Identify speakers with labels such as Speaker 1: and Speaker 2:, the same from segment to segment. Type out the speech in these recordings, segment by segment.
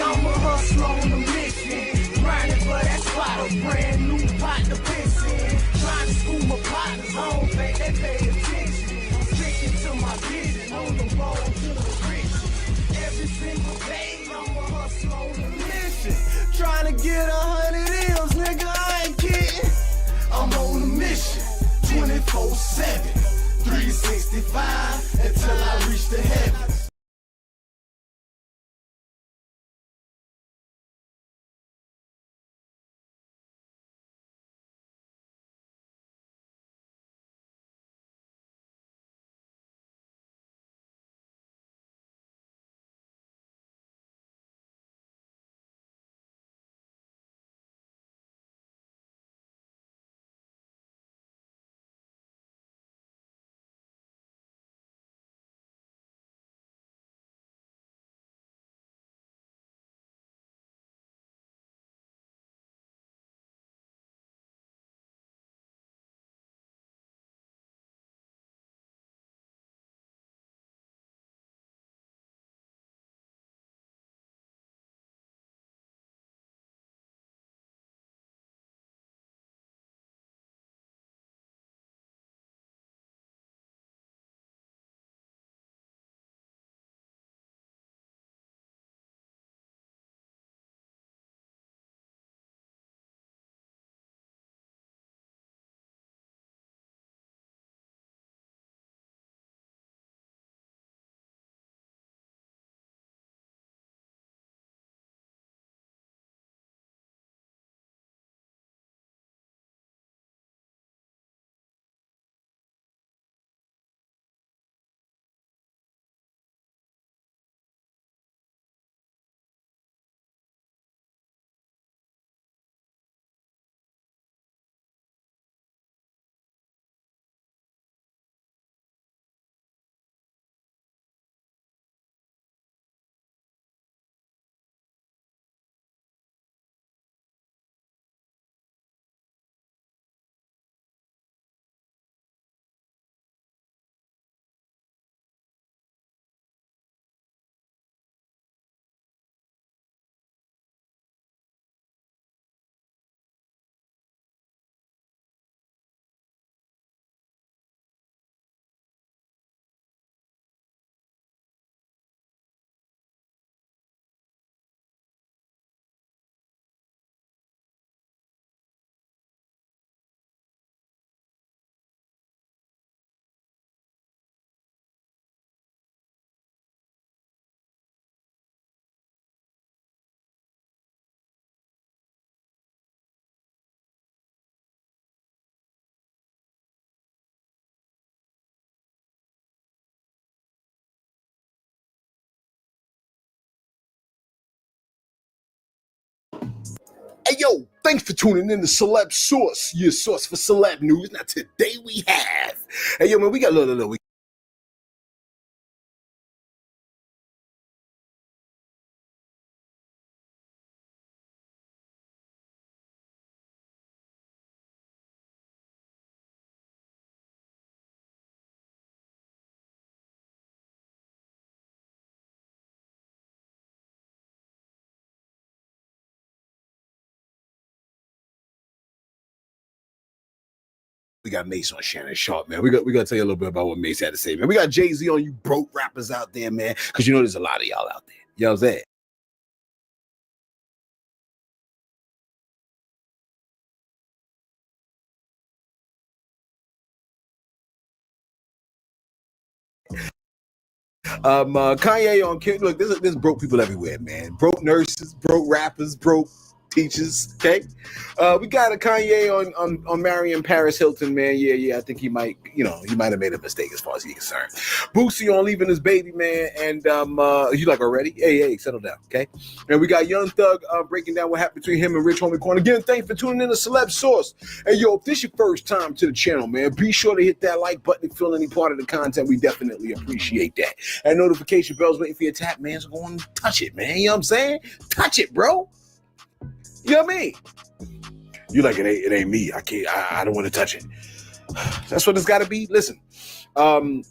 Speaker 1: I'm a hustler on a mission. Grinding for that spot, a brand new pot to piss in. Trying to school my partners, I don't think they pay attention. I'm sticking to my vision, on the road to the riches. Every single day, I'm a hustler on a mission. Trying to get 100 M's, nigga, I ain't kidding. I'm on a mission, 24/7, 365, until I reach the heavens.
Speaker 2: Hey, yo, thanks for tuning in to Celeb Source, your source for celeb news. Now, today we have, hey, yo, man, we got a little. We got Mace on Shannon Sharpe, man. We got to tell you a little bit about what Mace had to say, man. We got Jay-Z on you broke rappers out there, man, because you know there's a lot of y'all out there. You know what I'm saying? Kanye on Kim. Look, there's broke people everywhere, man. Broke nurses, broke rappers, broke teachers. Okay, we got a Kanye on marrying Paris Hilton, man. Yeah. I think he might have made a mistake as far as he's concerned. BOOSIE on leaving his baby, man, and you like already? Hey, settle down, okay? And we got Young Thug breaking down what happened between him and Rich Homie Quan. Again, thanks for tuning in to Celeb Source. Hey, yo, if this your first time to the channel, man, be sure to hit that like button and feel any part of the content. We definitely appreciate that. And notification bells waiting for your tap, man. So go on and touch it, man. You know what I'm saying? Touch it, bro. You know what I mean? You like it ain't me. I can't. I don't want to touch it. That's what it's got to be. Listen, Young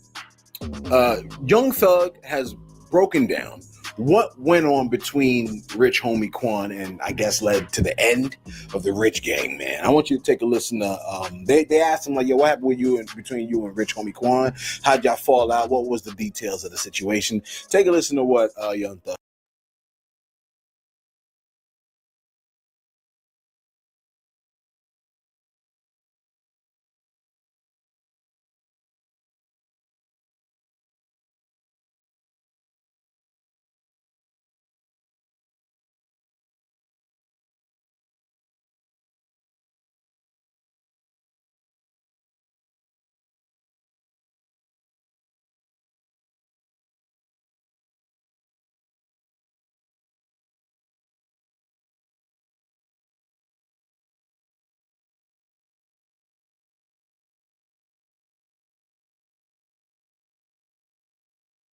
Speaker 2: Thug has broken down what went on between Rich Homie Quan and I guess led to the end of the Rich Gang, man. I want you to take a listen to they asked him like, yo, what happened with you and between you and Rich Homie Quan? How'd y'all fall out? What was the details of the situation? Take a listen to what Young Thug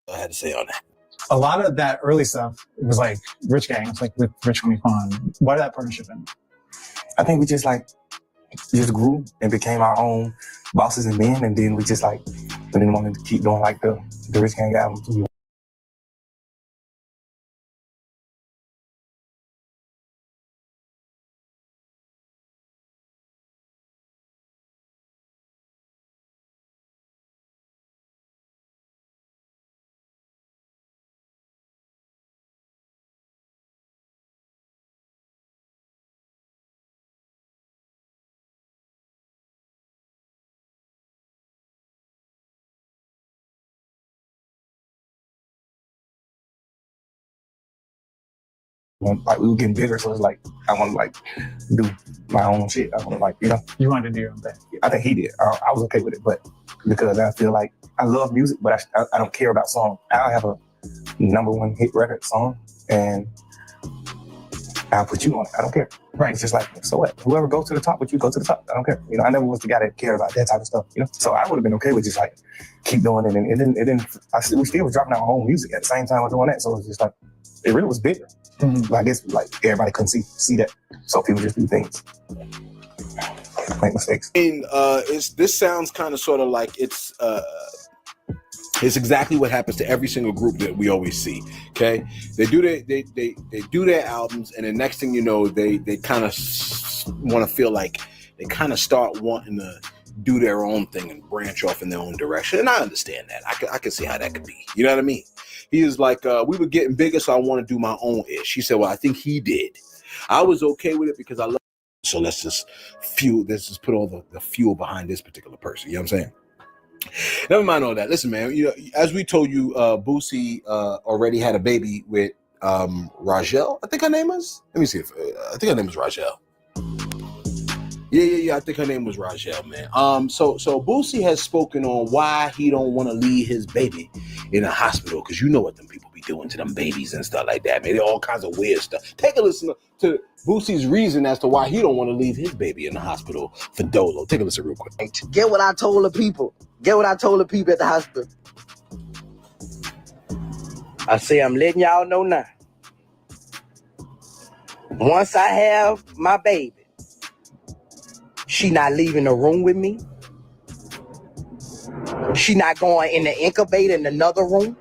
Speaker 2: had to say on that.
Speaker 3: A lot of that early stuff was like Rich Gang, it's like with Rich Homie Quan. Why did that partnership end?
Speaker 4: I think we just grew and became our own bosses and men, and then we just we didn't want to keep doing like the Rich Gang albums. Like we were getting bigger, so it's like I want to like do my own shit. I want to like
Speaker 3: You wanted to do your own thing.
Speaker 4: I think he did. I was okay with it, but because I feel like I love music, but I don't care about song. I'll have a #1 hit record song, and I'll put you on it. I don't care.
Speaker 3: Right.
Speaker 4: It's just like, so what? Whoever goes to the top with you, go to the top. I don't care. I never was the guy that cared about that type of stuff. So I would have been okay with just like keep doing it, and we still was dropping our own music at the same time I was doing that. So it was just like it really was bigger.
Speaker 3: Mm-hmm.
Speaker 4: I guess like everybody couldn't see that, so people just do things, make mistakes.
Speaker 2: And this sounds kind of sort of like it's exactly what happens to every single group that we always see. Okay, they do their albums, and the next thing you know, they kind of want to feel like they kind of start wanting to do their own thing and branch off in their own direction. And I understand that. I can see how that could be. You know what I mean? He is like, we were getting bigger, so I want to do my own ish. He said, well, I think he did. I was okay with it because I love it. So let's just put all the fuel behind this particular person. You know what I'm saying? Never mind all that. Listen, man, as we told you, BOOSIE already had a baby with Rajel. I think her name is. Let me see if I think her name is Rajel. Yeah. I think her name was Rajel, man. So BOOSIE has spoken on why he don't want to leave his baby in a hospital, because you know what them people be doing to them babies and stuff like that, man. They're all kinds of weird stuff. Take a listen to BOOSIE's reason as to why he don't want to leave his baby in the hospital for Dolo. Take a listen real quick.
Speaker 5: Get what I told the people. Get what I told the people at the hospital. I say I'm letting y'all know now. Once I have my baby, she not leaving the room with me. She not going in the incubator in another room.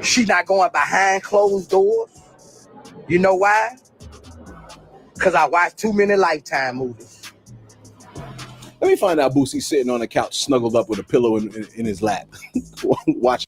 Speaker 5: She not going behind closed doors. You know why? Because I watch too many Lifetime movies.
Speaker 2: Let me find out BOOSIE sitting on the couch, snuggled up with a pillow in his lap, watching.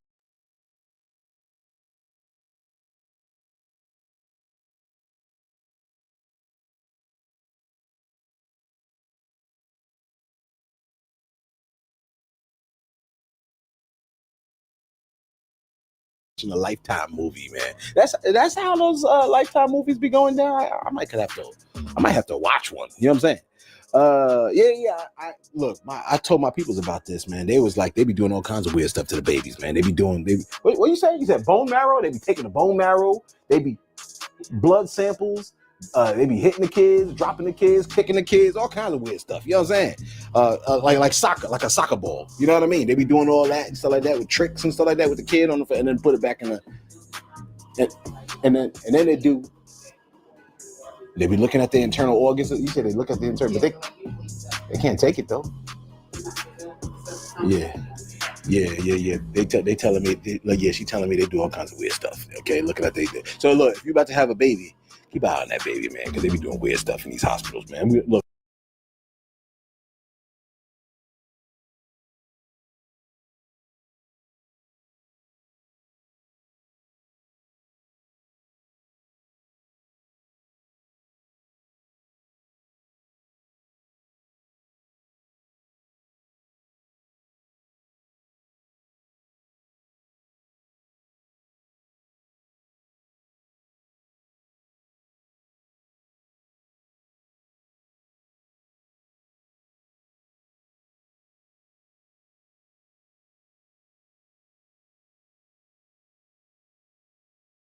Speaker 2: A Lifetime movie, man. That's how those Lifetime movies be going down. I might have to watch one. You know what I'm saying? I told my peoples about this, man. They was like, they be doing all kinds of weird stuff to the babies, man. What you saying? You said bone marrow? They be taking the bone marrow. They be blood samples. They be hitting the kids, dropping the kids, kicking the kids, all kinds of weird stuff. You know what I'm saying? Like soccer, like a soccer ball. You know what I mean? They be doing all that and stuff like that with tricks and stuff like that with the kid on the and then put it back in the and then they do. They be looking at the internal organs. You said they look at the internal, but they can't take it though. Yeah. Yeah. They telling me she telling me they do all kinds of weird stuff. Okay, looking at they. So look, if you about to have a baby, keep an eye on that baby, man, because they be doing weird stuff in these hospitals, man. Look.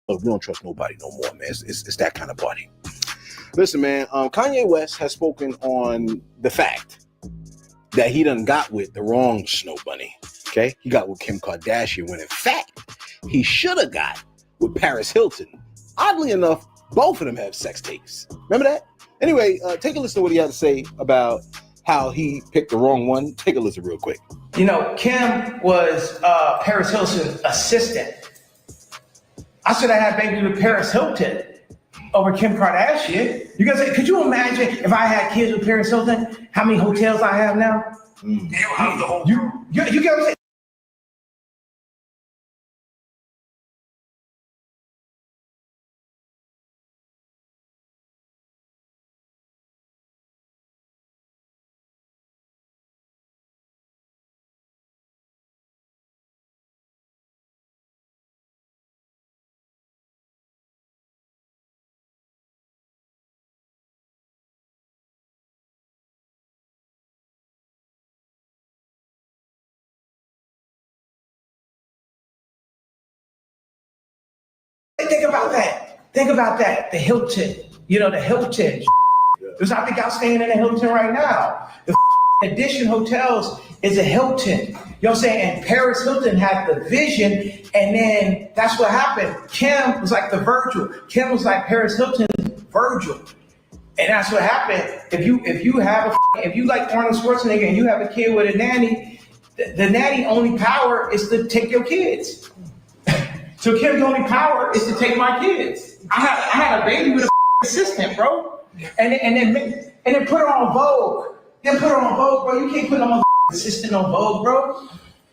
Speaker 2: Look, we don't trust nobody no more, man. It's that kind of party. Listen, man, Kanye West has spoken on the fact that he done got with the wrong snow bunny. Okay, he got with Kim Kardashian when in fact he should have got with Paris Hilton. Oddly enough, both of them have sex tapes. Remember that? Anyway, take a listen to what he had to say about how he picked the wrong one. Take a listen real quick.
Speaker 5: You know, Kim was Paris Hilton's assistant. I should have had baby with Paris Hilton over Kim Kardashian. You guys say, could you imagine if I had kids with Paris Hilton, how many hotels I have now? You have the whole you get what I'm saying? Think about that. Think about that. The Hilton. You know, the Hilton. Because I think I'm staying in a Hilton right now. The Edition Hotels is a Hilton. You know what I'm saying? And Paris Hilton had the vision, and then that's what happened. Kim was like the Virgil. Kim was like Paris Hilton's Virgil. And that's what happened. If you like Arnold Schwarzenegger and you have a kid with a nanny, the nanny only power is to take your kids. So Kim's only power is to take my kids. I had a baby with a assistant, bro. And then put her on Vogue. Then put her on Vogue, bro. You can't put no assistant on Vogue, bro.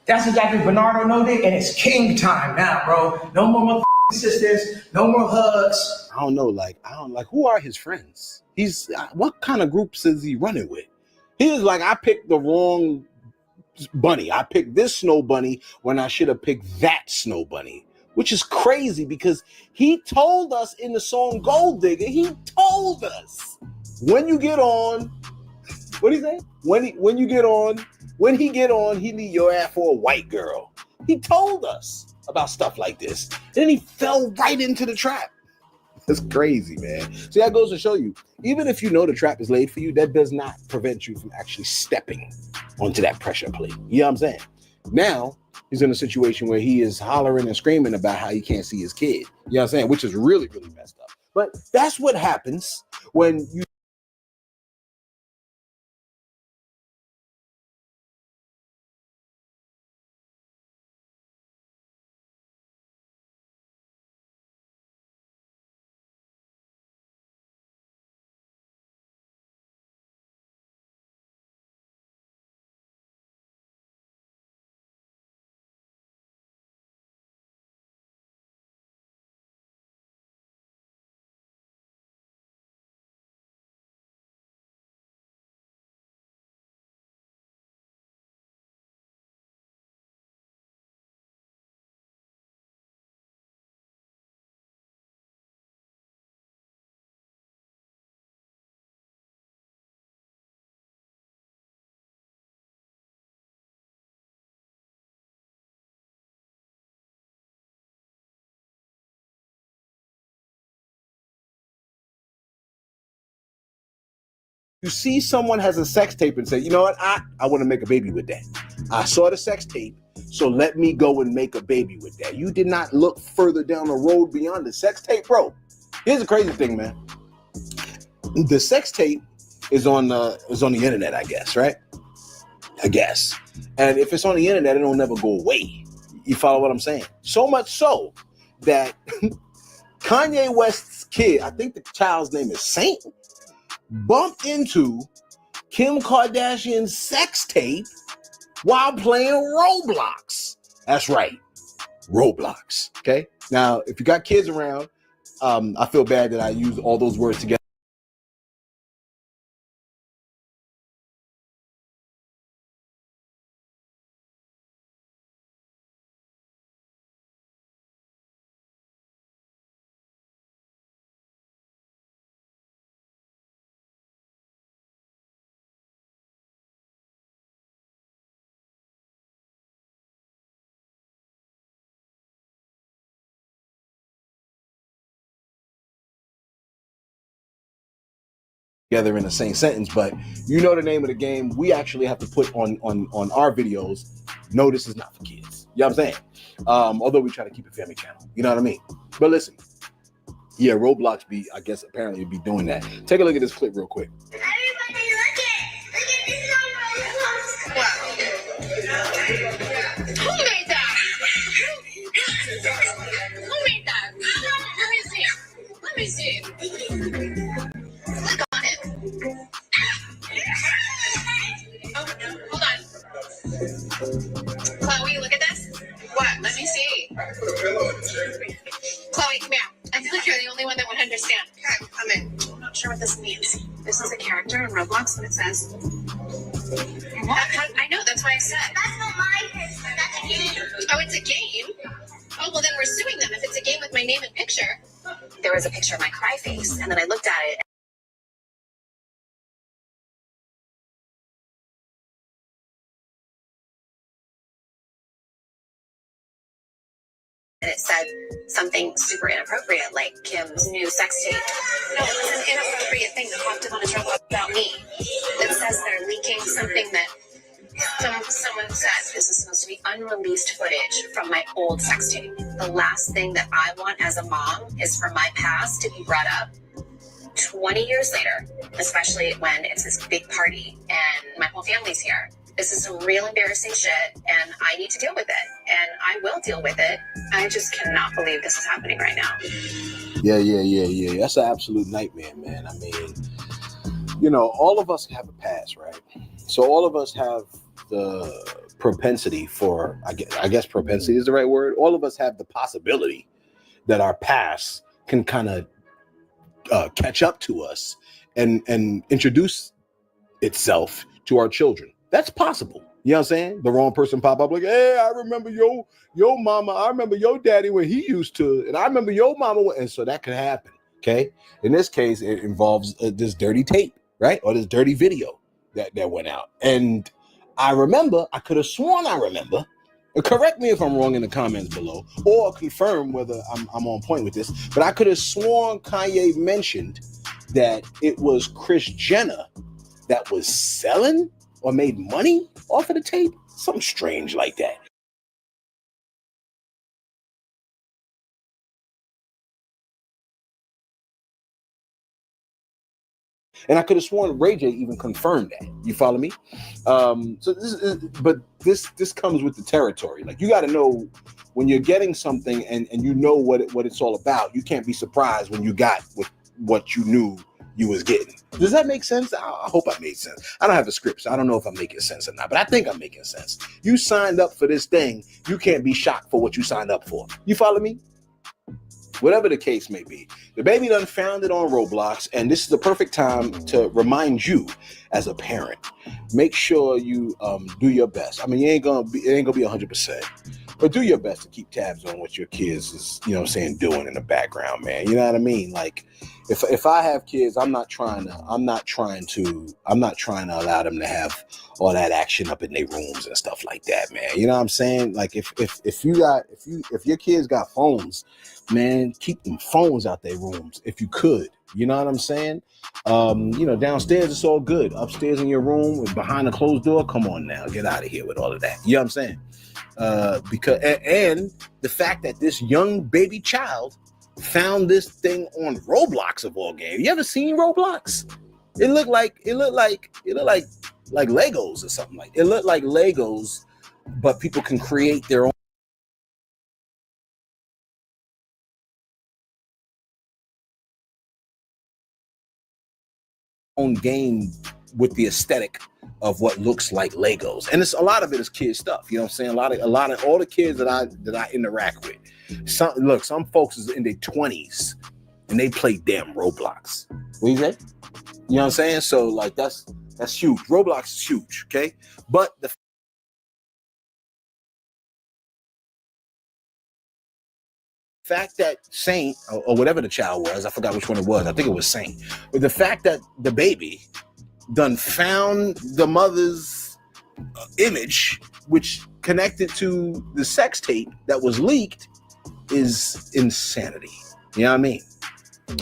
Speaker 5: That's exactly Bernardo know that, and it's king time now, bro. No more assistants, no more hugs.
Speaker 2: I don't know, who are his friends? He's what kind of groups is he running with? He is like, I picked the wrong bunny. I picked this snow bunny when I should have picked that snow bunny. Which is crazy because he told us in the song Gold Digger, he told us when you get on, what do you say? When he get on, he leave your ass for a white girl. He told us about stuff like this. Then he fell right into the trap. That's crazy, man. See, that goes to show you, even if you know the trap is laid for you, that does not prevent you from actually stepping onto that pressure plate. You know what I'm saying? Now, he's in a situation where he is hollering and screaming about how he can't see his kid. You know what I'm saying? Which is really, really messed up. But that's what happens when you see someone has a sex tape and say, you know what, I want to make a baby with that. I saw the sex tape, so let me go and make a baby with that. You did not look further down the road beyond the sex tape, bro. Here's the crazy thing, man. The sex tape is on the internet, I guess, right? I guess. And if it's on the internet, it'll never go away. You follow what I'm saying? So much so that Kanye West's kid, I think the child's name is Saint, bumped into Kim Kardashian's sex tape while playing Roblox. That's right, Roblox. Okay. Now, if you got kids around, I feel bad that I use all those words together. Together in the same sentence, but you know the name of the game. We actually have to put on our videos, no, this is not for kids. You know what I'm saying? Although we try to keep it family channel. You know what I mean? But listen, yeah, Roblox I guess apparently be doing that. Take a look at this clip real quick.
Speaker 1: Everybody look at Roblox. Who made that? Who made that? Let me see. Click on it. Oh, hold on. Chloe, look at this. What? Let me see. Chloe, come here. I feel like you're the only one that would understand. Okay, come in. I'm not sure what this means. This is a character in Roblox, what it says. I know, that's why I said. That's not my picture. That's a game. Oh, it's a game? Oh, well, then we're suing them if it's a game with my name and picture. There was a picture of my cry face, and then I looked at it. And it said something super inappropriate, like Kim's new sex tape. No, it was an inappropriate thing that popped up on his Roblox about me. That says they're leaking something that someone said this is supposed to be unreleased footage from my old sex tape. The last thing that I want as a mom is for my past to be brought up 20 years later, especially when it's this big party and my whole family's here. This is some real embarrassing shit, and I need to deal with it, and I will deal with it. I just cannot believe this is happening right now.
Speaker 2: Yeah. That's an absolute nightmare, man. I mean, you know, all of us have a past, right? So all of us have the propensity for, I guess propensity is the right word. All of us have the possibility that our past can kind of catch up to us and introduce itself to our children. That's possible. You know what I'm saying? The wrong person pop up like, hey, I remember your mama. I remember your daddy when he used to, and I remember your mama. And so that could happen. Okay. In this case, it involves this dirty tape, right? Or this dirty video that went out. And I could have sworn I remember. Correct me if I'm wrong in the comments below, or confirm whether I'm on point with this. But I could have sworn Kanye mentioned that it was Kris Jenner that was selling or made money off of the tape. Something strange like that. And I could have sworn Ray J even confirmed that. You follow me? So this comes with the territory. Like, you got to know when you're getting something and you know what it's all about. You can't be surprised when you got what you knew you was getting. Does that make sense? I hope I made sense. I don't have a script, so I don't know if I'm making sense or not, but I think I'm making sense. You signed up for this thing. You can't be shocked for what you signed up for. You follow me? Whatever the case may be, the baby done found it on Roblox, and this is the perfect time to remind you as a parent, make sure you do your best. I mean, it ain't gonna be 100%, but do your best to keep tabs on what your kids is, doing in the background, man. You know what I mean? Like, if I have kids, I'm not trying to allow them to have all that action up in their rooms and stuff like that, man. You know what I'm saying? Like, if your kids got phones, man, keep them phones out their rooms if you could. You know what I'm saying? Downstairs it's all good. Upstairs in your room behind a closed door, come on now, get out of here with all of that. You know what I'm saying? Because the fact that this young baby child found this thing on Roblox of all games. You ever seen Roblox? It looked like like Legos or something like it. Looked like Legos, but people can create their own game with the aesthetic of what looks like Legos, and it's a lot of it is kid stuff. You know what I'm saying? A lot of all the kids that I interact with. Some folks is in their 20s and they play damn Roblox. What you say? You know what I'm saying? So like that's huge. Roblox is huge, okay? But the fact that Saint or whatever the child was, I forgot which one it was. I think it was Saint. But the fact that the baby done found the mother's image, which connected to the sex tape that was leaked, is insanity. You know what I mean?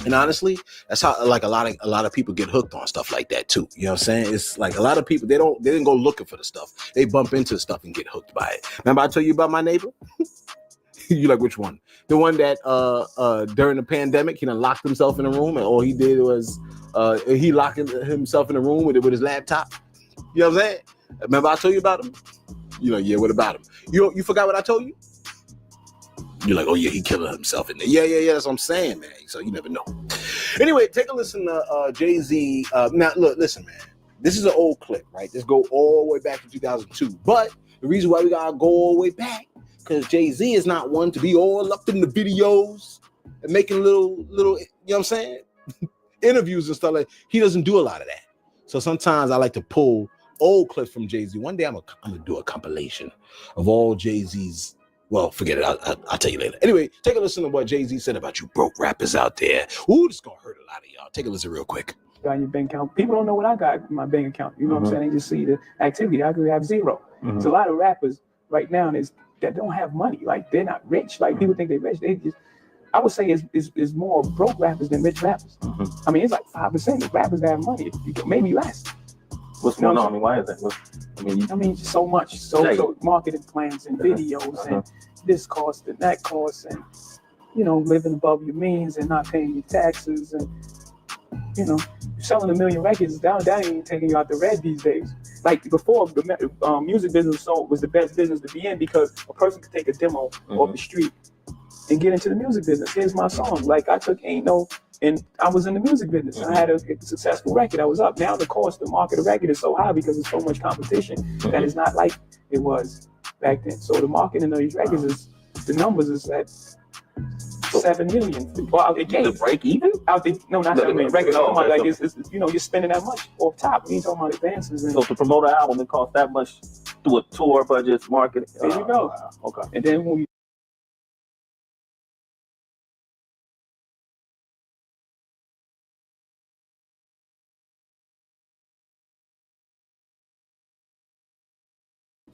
Speaker 2: And honestly, that's how like a lot of people get hooked on stuff like that too. You know what I'm saying? It's like a lot of people they didn't go looking for the stuff. They bump into the stuff and get hooked by it. Remember I told you about my neighbor? You like which one? The one that during the pandemic he done locked himself in a room and all he did was he locked himself in a room with his laptop. You know what I'm saying? Remember I told you about him? You know, yeah, what about him? You forgot what I told you? You're like, oh yeah, he killed himself in there. Yeah, that's what I'm saying, man. So you never know. Anyway, take a listen to Jay-Z. Now, look, listen, man. This is an old clip, right? This go all the way back to 2002. But the reason why we gotta go all the way back, because Jay-Z is not one to be all up in the videos and making little, you know what I'm saying? Interviews and stuff like. He doesn't do a lot of that. So sometimes I like to pull old clips from Jay-Z. One day I'm gonna do a compilation of all Jay-Z's. Well, forget it. I'll tell you later. Anyway, take a listen to what Jay-Z said about you broke rappers out there. Ooh, this is gonna hurt a lot of y'all. Take a listen real quick.
Speaker 6: Got in your bank account. People don't know what I got in my bank account. You know what I'm saying? They just see the activity. I could have zero. There's a lot of rappers right now that don't have money. Like they're not rich. Like people think they're rich. They just, I would say it's more broke rappers than rich rappers. I mean, it's like 5% of rappers that have money. Maybe less.
Speaker 4: What's going on? I mean, why is that?
Speaker 6: I mean, so much. So marketing plans and videos and this cost and that cost and, you know, living above your means and not paying your taxes and, you know, selling 1 million records, that ain't even taking you out the red these days. Like before, the music business was the best business to be in because a person could take a demo off the street and get into the music business. Here's my song. Like I took Ain't No, and I was in the music business. I had a successful record. I was up. Now the cost to market a record is so high because there's so much competition that it's not like it was back then. So the marketing of these records the numbers is at 7 million. Well, it gave.
Speaker 4: To break even?
Speaker 6: No, not 7 million records. Like it's, you know, you're spending that much off top. We ain't talking about advances.
Speaker 4: So to promote an album, it costs that much through a tour, budget, marketing.
Speaker 6: There you go.
Speaker 4: Okay.
Speaker 6: And then when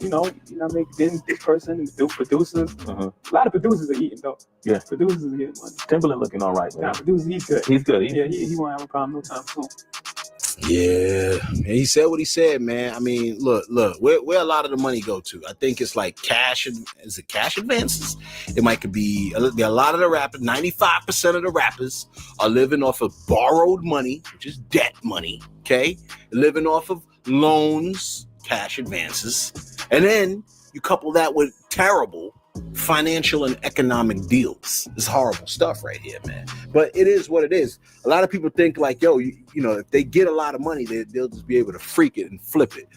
Speaker 6: you know, then this person is do producers. A lot of producers are eating though.
Speaker 4: Yeah.
Speaker 6: Producers are getting money.
Speaker 4: Timberland looking all right, man.
Speaker 6: Nah, producers, he's good.
Speaker 4: He's good.
Speaker 6: Yeah, he won't have a problem no time soon.
Speaker 2: Yeah, and he said what he said, man. I mean, look, where a lot of the money go to? I think it's like cash. Is it cash advances? It might could be. A lot of the rappers, 95% of the rappers are living off of borrowed money, which is debt money. Okay, living off of loans, cash advances, and then you couple that with terrible financial and economic deals. It's horrible stuff right here, man. But it is what it is. A lot of people think like, yo, you know, if they get a lot of money, they'll just be able to freak it and flip it.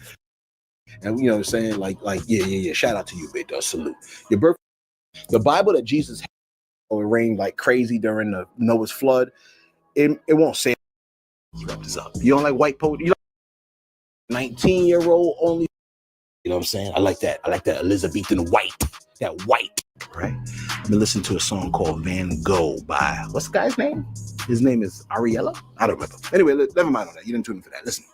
Speaker 2: And you know what I'm saying? Like, yeah. Shout out to you, big dog. Salute. Your birth. The Bible that Jesus had, it rained like crazy during the Noah's flood. It won't say. Wrap this up. You don't like white poetry? You like 19-year-old only. You know what I'm saying? I like that. Elizabethan white. That white, right? I've been listening to a song called Van Gogh by, what's the guy's name? His name is Ariella? I don't remember. Anyway, never mind on that. You didn't tune in for that. Listen.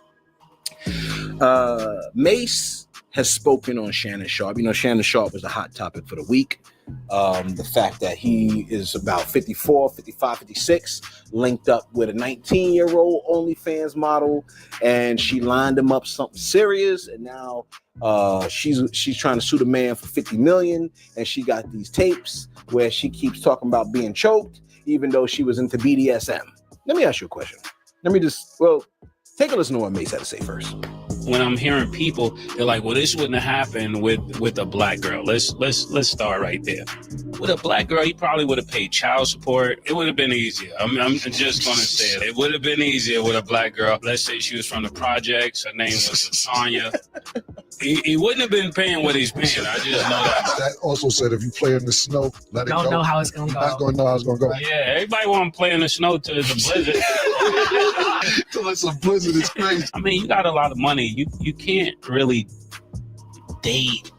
Speaker 2: Mace has spoken on Shannon Sharpe. You know, Shannon Sharpe was a hot topic for the week. The fact that he is about 54, 55, 56, linked up with a 19-year-old OnlyFans model, and she lined him up something serious, and now she's trying to sue the man for $50 million, and she got these tapes where she keeps talking about being choked, even though she was into BDSM. Let me ask you a question. Take a listen to what Mace had to say first.
Speaker 7: when I'm hearing people, they're like, well, this wouldn't have happened with a black girl. Let's start right there. With a black girl, he probably would have paid child support. It would have been easier. I'm just going to say it. It would have been easier with a black girl. Let's say she was from the projects. Her name was Tanya. He wouldn't have been paying what he's paying. I just know that.
Speaker 8: That also said if you play in the snow, let it go.
Speaker 9: Don't know how it's gonna go.
Speaker 8: Not gonna know how it's gonna go.
Speaker 7: Yeah, everybody want to play in the snow till it's a blizzard.
Speaker 8: Till it's a blizzard, it's crazy.
Speaker 7: I mean, you got a lot of money. You can't really date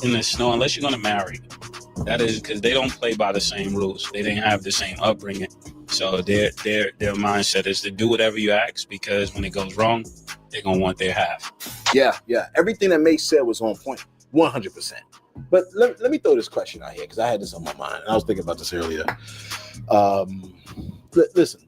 Speaker 7: in the snow unless you're gonna marry. That is because they don't play by the same rules. They didn't have the same upbringing. So their mindset is to do whatever you ask, because when it goes wrong, they're gonna want their half.
Speaker 2: Yeah. Everything that Mace said was on point, 100%. But let me throw this question out here because I had this on my mind and I was thinking about this earlier. Listen,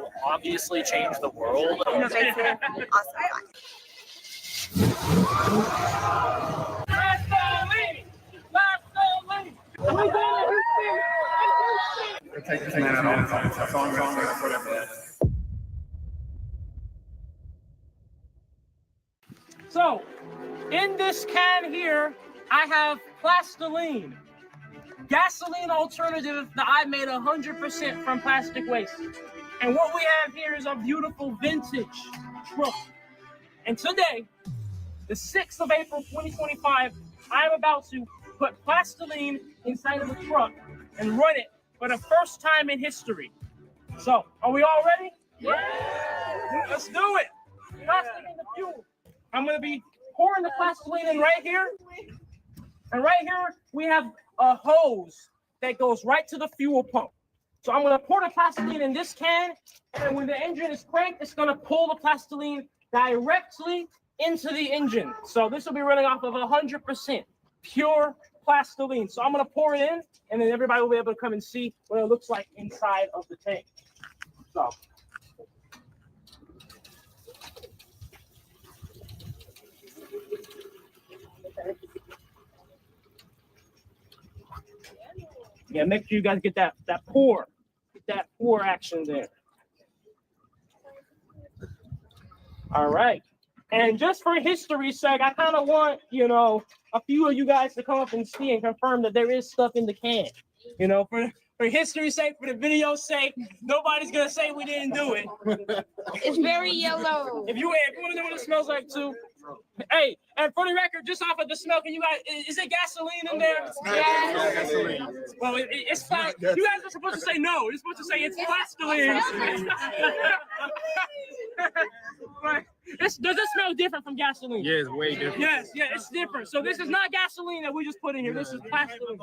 Speaker 9: will obviously change the world.
Speaker 10: Innovative. Awesome.
Speaker 11: So, in this can here, I have plastiline, gasoline alternative that I made 100% from plastic waste. And what we have here is a beautiful vintage truck. And today, the 6th of April, 2025, I'm about to put plastiline inside of the truck and run it for the first time in history. So, are we all ready? Yeah! Let's do it! Plastiline the fuel. I'm gonna be pouring the plastiline in right here. And right here, we have a hose that goes right to the fuel pump. So I'm gonna pour the plastiline in this can, and when the engine is cranked, it's gonna pull the plastiline directly into the engine. So this will be running off of 100% pure plastiline. So I'm gonna pour it in, and then everybody will be able to come and see what it looks like inside of the tank. So. Yeah, make sure you guys get that pour action there. All right. And just for history's sake, I kind of want, a few of you guys to come up and see and confirm that there is stuff in the can. For history's sake, for the video's sake, nobody's gonna say we didn't do it.
Speaker 10: It's very yellow.
Speaker 11: If you want to know what it smells like too, hey, and for the record, just off of the smell, can you guys? Is it gasoline in there?
Speaker 10: Yes.
Speaker 11: Well, it's fine. You guys are supposed to say no. You're supposed to say it's plastiline. Does it smell different from gasoline?
Speaker 9: Yeah, it's way different.
Speaker 11: Yes, yeah, it's different. So this is not gasoline that we just put in here. This is plastiline.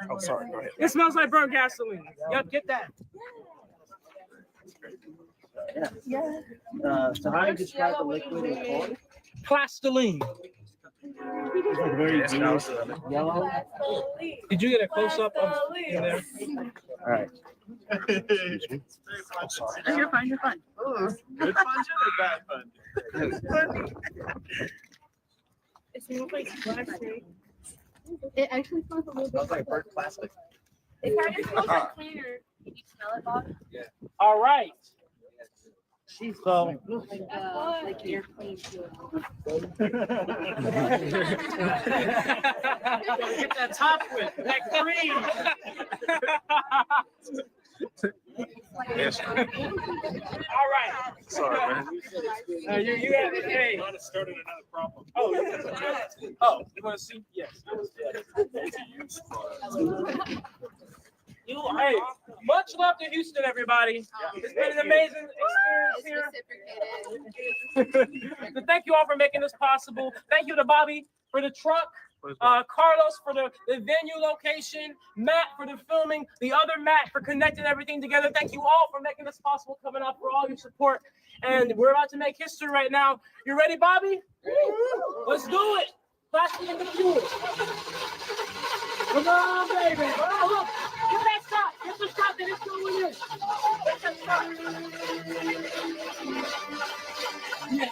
Speaker 4: Oh, sorry. Go ahead.
Speaker 11: It smells like burnt gasoline. Yep, get that.
Speaker 12: Yeah. So how do you describe the liquid it's called?
Speaker 11: Plastiline.
Speaker 12: Yellow.
Speaker 11: Did you get a close up of in there?
Speaker 12: All right.
Speaker 10: You're fine.
Speaker 9: Good fun or bad fun?
Speaker 10: It smells like plastic. It actually smells a little bit
Speaker 9: like burnt plastic.
Speaker 10: It kind of smells like cleaner. Can you smell it, Bob?
Speaker 9: Yeah.
Speaker 11: All right. So,
Speaker 10: Like airplane fuel.
Speaker 11: get that top with that cream.
Speaker 9: Yes.
Speaker 11: All right.
Speaker 9: Sorry, man.
Speaker 11: You have it. Hey.
Speaker 9: Started another problem.
Speaker 11: Oh, you want to see? Yes. Hey, much love to Houston, everybody. It's been an amazing experience here. So thank you all for making this possible. Thank you to Bobby for the truck, Carlos for the venue location, Matt for the filming, the other Matt for connecting everything together. Thank you all for making this possible, coming out, for all your support. And we're about to make history right now. You ready, Bobby? Let's do it. Plastic in the fuel. Come on, baby. Oh, look. Get that shot. Get the shot that it's going in. Get that shot. Yeah.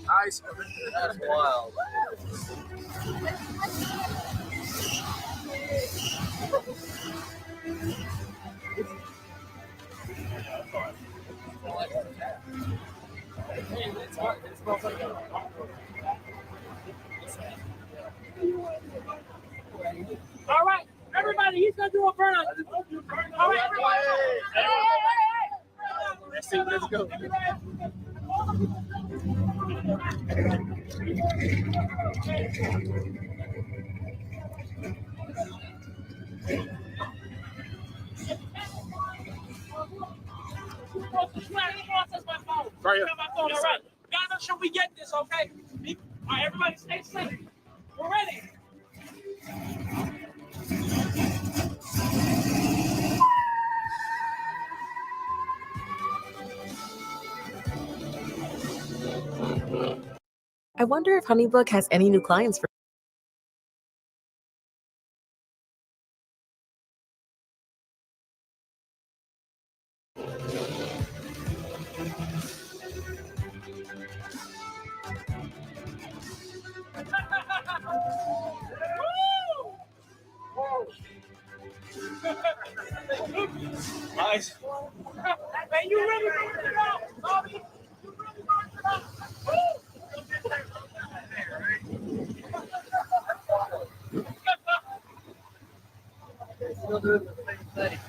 Speaker 9: Nice. That's wild.
Speaker 11: All right, everybody, he's gonna do a burn up. All right, everybody.
Speaker 9: Let's go.
Speaker 11: Who wants to smash my phone? Right here. All right. We gotta make sure we get this, okay? All right, everybody stay safe. We're ready.
Speaker 13: I wonder if HoneyBook has any new clients for.
Speaker 11: Nice. Hey, you ready to work it out, Bobby? You ready to work it out?
Speaker 9: Still doing the same thing.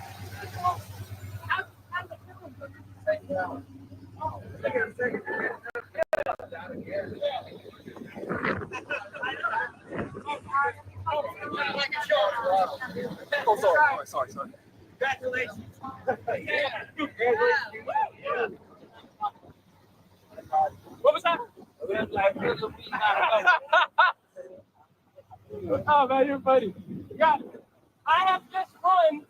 Speaker 11: Oh, sorry. Congratulations. What was that? Oh man, you're funny. Yeah, I have just won.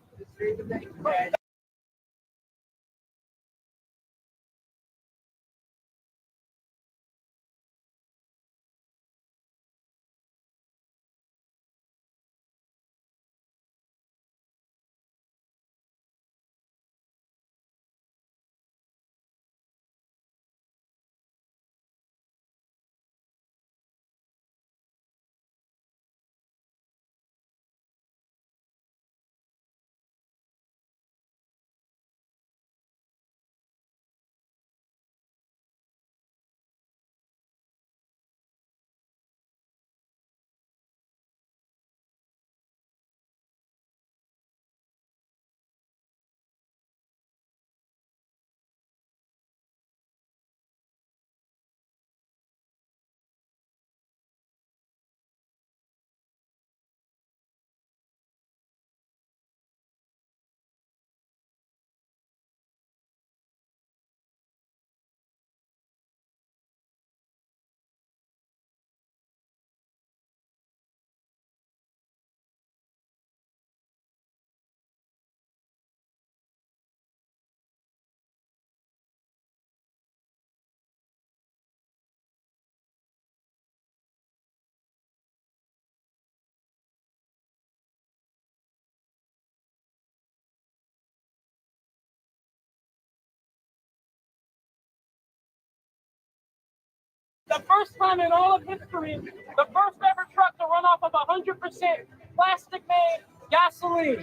Speaker 11: The first time in all of history, the first ever truck to run off of 100% plastic-made gasoline.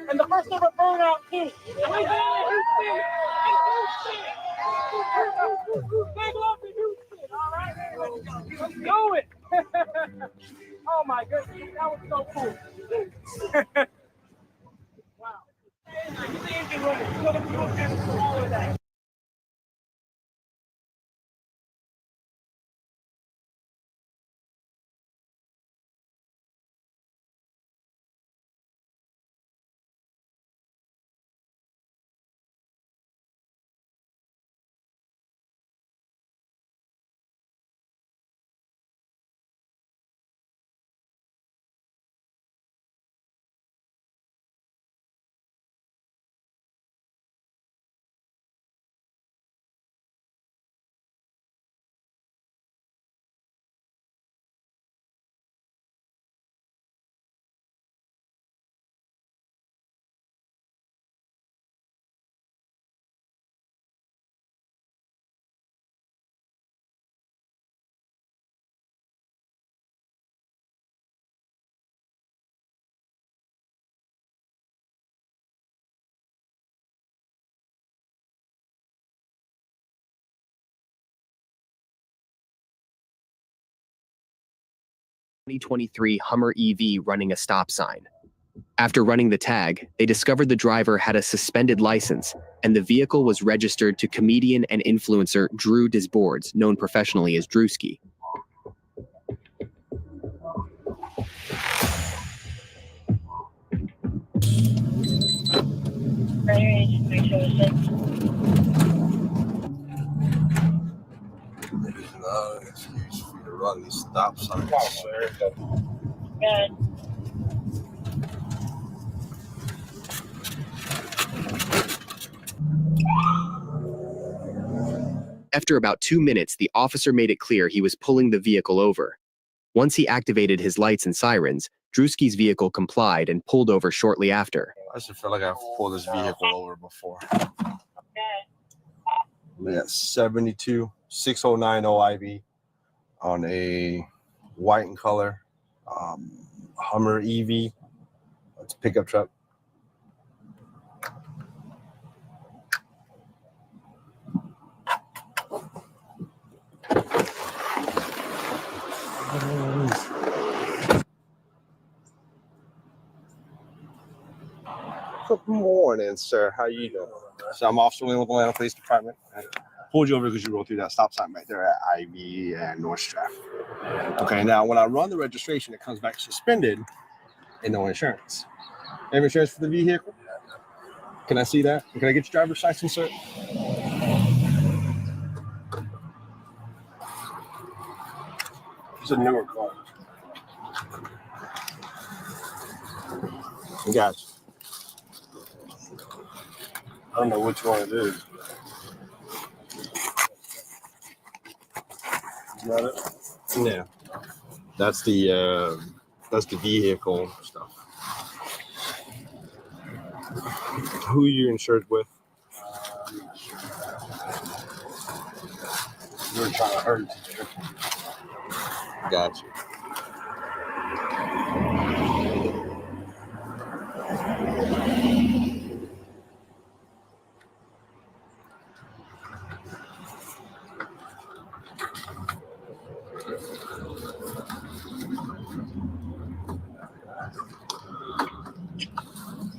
Speaker 11: And the first ever burnout too. Big love to Houston, all right? Let's do it. Oh my goodness, that was so cool. Wow. Get the engine running. You're gonna do all of that.
Speaker 14: Hummer EV running a stop sign. After running the tag, they discovered the driver had a suspended license, and the vehicle was registered to comedian and influencer Drew Disboards, known professionally as Drewski.
Speaker 15: Excuse for you to run these stop signs.
Speaker 14: After about 2 minutes, the officer made it clear he was pulling the vehicle over. Once he activated his lights and sirens, Drewski's vehicle complied and pulled over shortly after.
Speaker 15: I should feel like I've pulled this vehicle over before. Yeah, 72 6090 IB on a white in color Hummer EV. It's a pickup truck. Good morning, sir. How you doing? So I'm Officer William with Atlanta Police Department. I pulled you over because you rolled through that stop sign right there at Ivy and North Stratford. Okay, now when I run the registration, it comes back suspended and no insurance. Have insurance for the vehicle? Can I see that? Can I get your driver's license, sir? It's a newer car. Gotcha. I don't know which one it is. Is that it? Yeah. That's the vehicle stuff. Who are you insured with? We're trying to hurt you. Gotcha.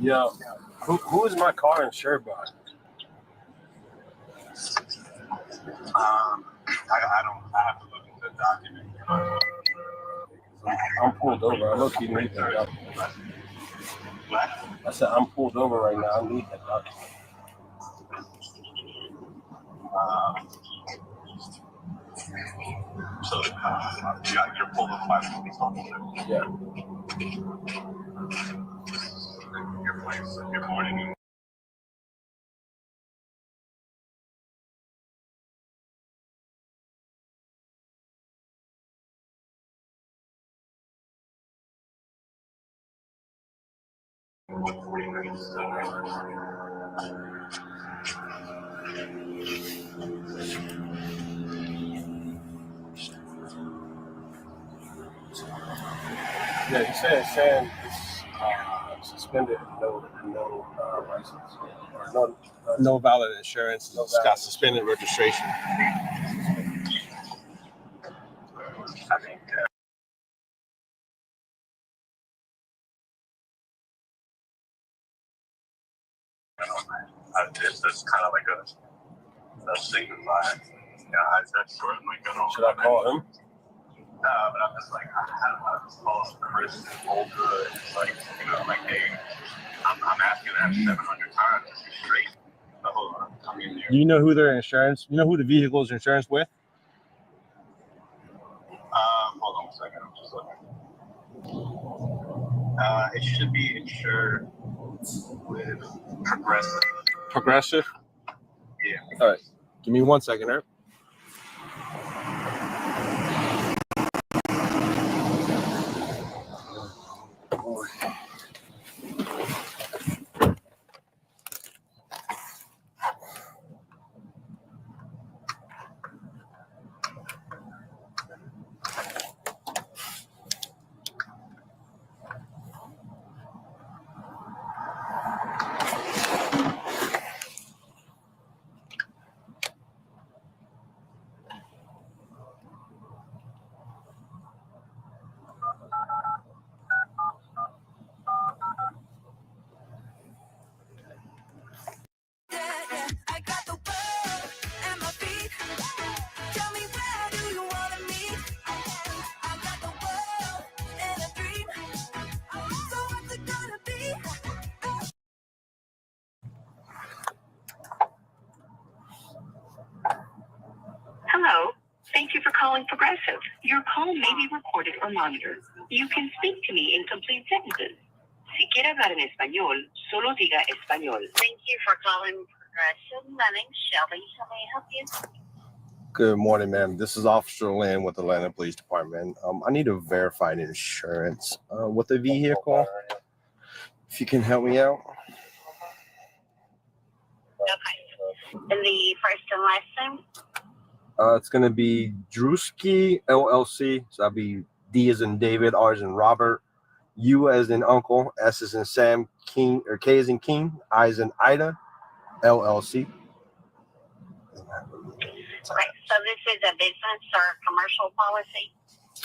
Speaker 16: Yo, who is my car insured by?
Speaker 15: I have to look into the document.
Speaker 16: I'm pulled over. I look, you need that document. I said I'm pulled over right now. I need that document.
Speaker 15: So you're pulled over by police officer?
Speaker 16: Yeah.
Speaker 15: Your place. Good morning.
Speaker 16: Yeah, he said saying it's suspended, no license, or
Speaker 15: No valid insurance. It's got suspended registration. I think it's kind of like a signified. Yeah, that's sort of like an.
Speaker 16: Should I call him?
Speaker 15: But I'm just like, I had a call Chris Old Good. It's like, like, hey, I'm asking that 700 times straight. So hold on. I'm in there.
Speaker 16: Do you know who their insurance? You know who the vehicle is insurance with?
Speaker 15: Hold on a second. I'm just looking. It should be insured with Progressive.
Speaker 16: Progressive?
Speaker 15: Yeah.
Speaker 16: All right. Give me 1 second, Eric.
Speaker 17: calling Progressive. Your call may be recorded or monitored. You can speak to me in complete sentences. Si quiere hablar en español, solo diga español. Thank you for calling Progressive. My name's Shelby. How may I help you?
Speaker 15: Good morning, ma'am. This is Officer Lynn with the Atlanta Police Department. I need a verified insurance with the vehicle. If you can help me out.
Speaker 17: Okay. And the first and last name?
Speaker 15: It's going to be Drewski LLC. So that'll be D as in David, R as in Robert, U as in Uncle, S as in Sam, King or K as in King, I as in Ida, LLC.
Speaker 17: Okay, so this is a business or commercial policy.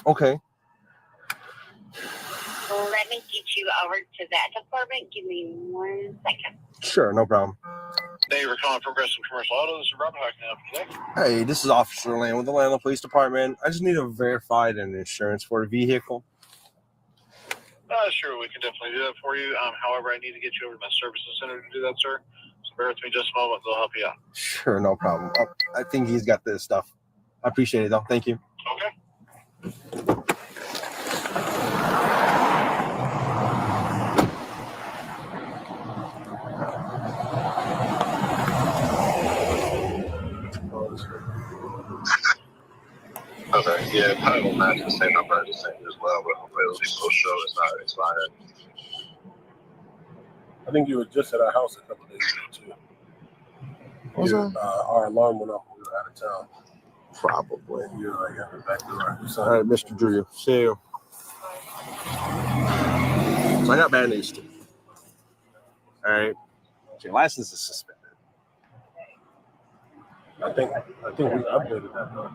Speaker 15: Okay.
Speaker 17: Let me get you over to that department. Give me 1 second.
Speaker 15: Sure, no problem.
Speaker 18: Thank you for calling Progressive Commercial Auto. This is Robert. How can I help you today?
Speaker 15: Hey, this is Officer Lynn with the Atlanta Police Department. I just need a verified and insurance for a vehicle.
Speaker 18: Sure, we can definitely do that for you. However, I need to get you over to my services center to do that, sir. So bear with me just a moment. They'll help you out.
Speaker 15: Sure, no problem. I think he's got this stuff. I appreciate it, though. Thank you.
Speaker 18: Okay.
Speaker 19: Okay, yeah, probably won't match the same number as the same as well, but hopefully it'll be so show it's not expired.
Speaker 16: I think you were just at our house a couple days ago, too. Our alarm went off when we were out of town.
Speaker 15: Probably.
Speaker 16: You're like at the back door.
Speaker 15: All right, Mr. Drew. See you. So I got bad news, too. All right. So your license is suspended.
Speaker 16: I think we updated that, though.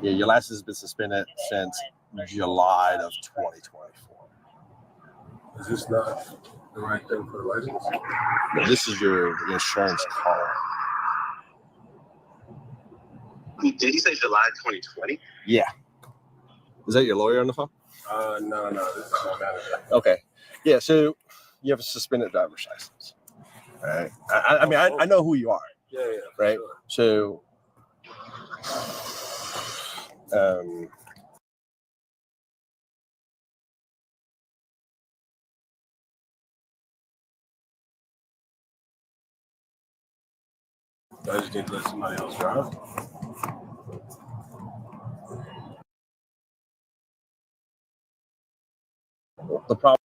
Speaker 15: Yeah, your license has been suspended since July of 2024.
Speaker 16: Is this not the right thing for the license?
Speaker 15: No, this is your insurance card.
Speaker 19: Did he say July 2020?
Speaker 15: Yeah. Is that your lawyer on the phone?
Speaker 16: No. This is my manager.
Speaker 15: Okay. Yeah, so you have a suspended driver's license. All right. I mean, I know who you are.
Speaker 16: Yeah.
Speaker 15: Right?
Speaker 16: Sure.
Speaker 15: So, I
Speaker 16: just need to let somebody else drive.
Speaker 15: the problem